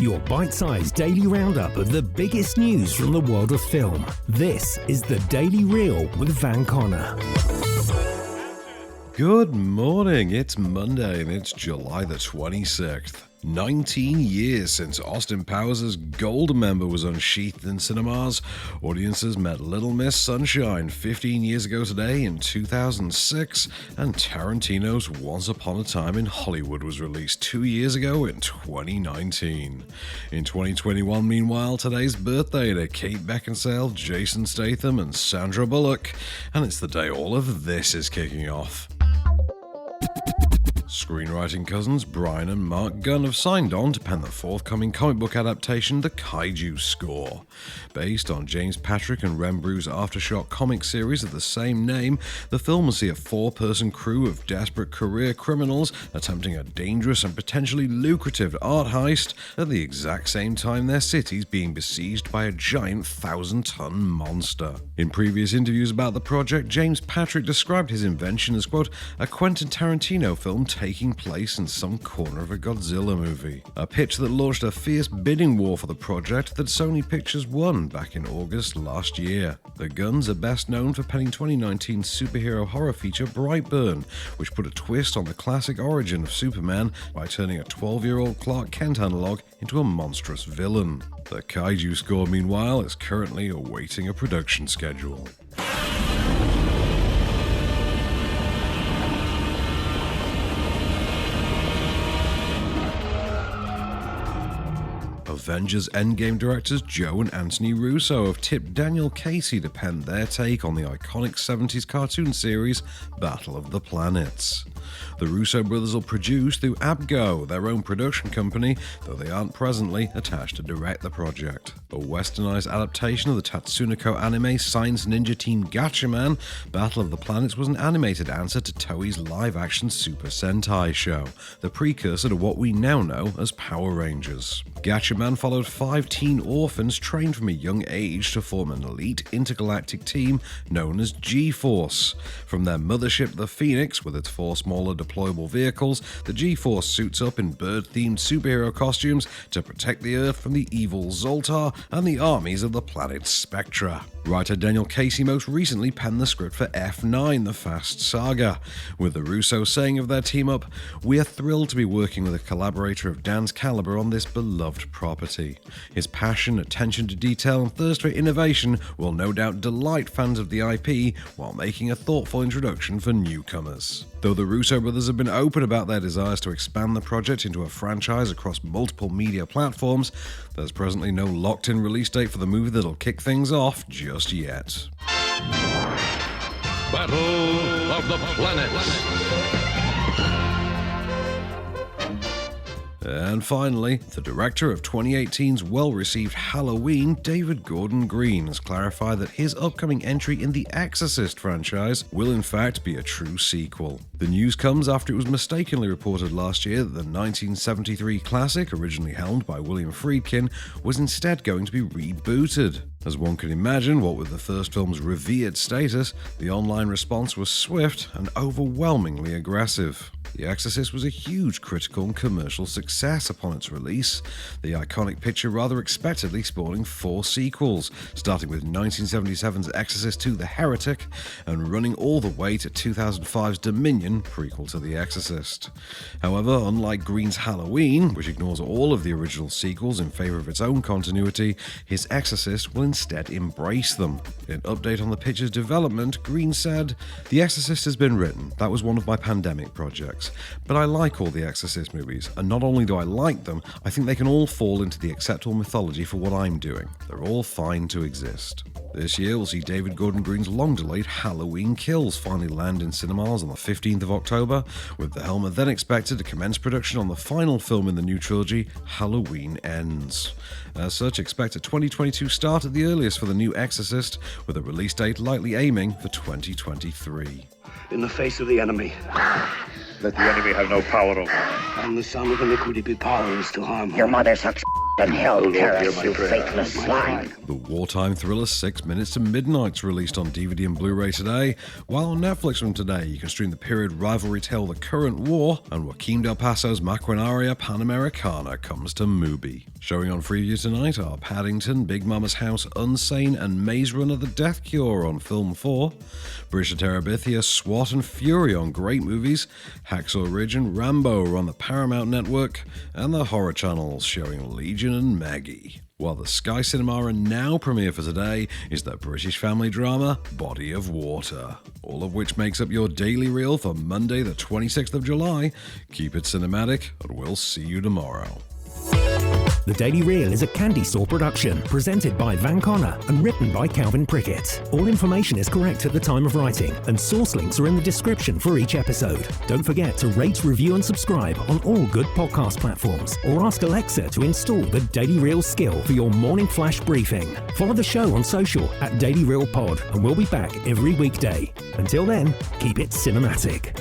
Your bite-sized daily roundup of the biggest news from the world of film. This is the Daily Reel with Van Connor. Good morning, it's Monday and it's July the 26th. 19 years since Austin Powers' Goldmember was unsheathed in cinemas, audiences met Little Miss Sunshine 15 years ago today in 2006, and Tarantino's Once Upon a Time in Hollywood was released 2 years ago in 2019. In 2021, meanwhile, today's birthday to Kate Beckinsale, Jason Statham, and Sandra Bullock, and it's the day all of this is kicking off. Screenwriting cousins Brian and Mark Gunn have signed on to pen the forthcoming comic book adaptation, The Kaiju Score. Based on James Patrick and Ren Bru's Aftershock comic series of the same name, the film will see a four-person crew of desperate career criminals attempting a dangerous and potentially lucrative art heist at the exact same time their city's being besieged by a giant 1,000-ton monster. In previous interviews about the project, James Patrick described his invention as, quote, a Quentin Tarantino film taking place in some corner of a Godzilla movie. A pitch that launched a fierce bidding war for the project that Sony Pictures won back in August last year. The Guns are best known for penning 2019 superhero horror feature Brightburn, which put a twist on the classic origin of Superman by turning a 12-year-old Clark Kent analog into a monstrous villain. The Kaiju Score, meanwhile, is currently awaiting a production schedule. Avengers Endgame directors Joe and Anthony Russo have tipped Daniel Casey to pen their take on the iconic 70s cartoon series Battle of the Planets. The Russo brothers will produce through Abgo, their own production company, though they aren't presently attached to direct the project. A westernized adaptation of the Tatsunoko anime Science Ninja Team Gatchaman, Battle of the Planets was an animated answer to Toei's live-action Super Sentai show, the precursor to what we now know as Power Rangers. Gatchaman followed 5 teen orphans trained from a young age to form an elite intergalactic team known as G-Force. From their mothership, the Phoenix, with its 4 smaller deployable vehicles, the G-Force suits up in bird-themed superhero costumes to protect the Earth from the evil Zoltar and the armies of the planet Spectra. Writer Daniel Casey most recently penned the script for F9, The Fast Saga, with the Russos saying of their team-up, "We are thrilled to be working with a collaborator of Dan's caliber on this beloved property. His passion, attention to detail, and thirst for innovation will no doubt delight fans of the IP while making a thoughtful introduction for newcomers." Though the Russo brothers have been open about their desires to expand the project into a franchise across multiple media platforms, there's presently no locked-in release date for the movie that'll kick things off just yet. Battle of the Planets. And finally, the director of 2018's well-received Halloween, David Gordon Green, has clarified that his upcoming entry in the Exorcist franchise will in fact be a true sequel. The news comes after it was mistakenly reported last year that the 1973 classic, originally helmed by William Friedkin, was instead going to be rebooted. As one can imagine, what with the first film's revered status, the online response was swift and overwhelmingly aggressive. The Exorcist was a huge critical and commercial success upon its release, the iconic picture rather expectedly spawning 4 sequels, starting with 1977's Exorcist II: The Heretic and running all the way to 2005's Dominion, prequel to The Exorcist. However, unlike Green's Halloween, which ignores all of the original sequels in favor of its own continuity, his Exorcist will instead embrace them. In an update on the picture's development, Green said, "The Exorcist has been written. That was one of my pandemic projects. But I like all the Exorcist movies, and not only do I like them, I think they can all fall into the acceptable mythology for what I'm doing. They're all fine to exist." This year, we'll see David Gordon Green's long-delayed Halloween Kills finally land in cinemas on the 15th of October, with the helmet then expected to commence production on the final film in the new trilogy, Halloween Ends. As such, expect a 2022 start at the earliest for the new Exorcist, with a release date likely aiming for 2023. In the face of the enemy, let the enemy have no power over. and the son of iniquity be powerless to harm her. Your mother sucks And hell carrots, you faithless swine. The wartime thriller 6 Minutes to Midnight's released on DVD and Blu-ray today, while on Netflix from today you can stream the period rivalry tale The Current War, and Joaquin Del Paso's Maquinaria Panamericana comes to Mubi. Showing on Freeview tonight are Paddington, Big Mama's House, Unsane, and Maze Runner The Death Cure on Film 4, Bridge to Terabithia, SWAT and Fury on Great Movies, Hacksaw Ridge and Rambo are on the Paramount Network, and the Horror Channels showing Legion and Maggie. While the Sky Cinema and Now premiere for today is the British family drama Body of Water. All of which makes up your daily reel for Monday the 26th of July. Keep it cinematic, and we'll see you tomorrow. The Daily Reel is a Candystore production, presented by Van Connor and written by Calvin Prickett. All information is correct at the time of writing, and source links are in the description for each episode. Don't forget to rate, review and subscribe on all good podcast platforms, or ask Alexa to install the Daily Reel skill for your morning flash briefing. Follow the show on social at Daily Reel Pod, and we'll be back every weekday. Until then, keep it cinematic.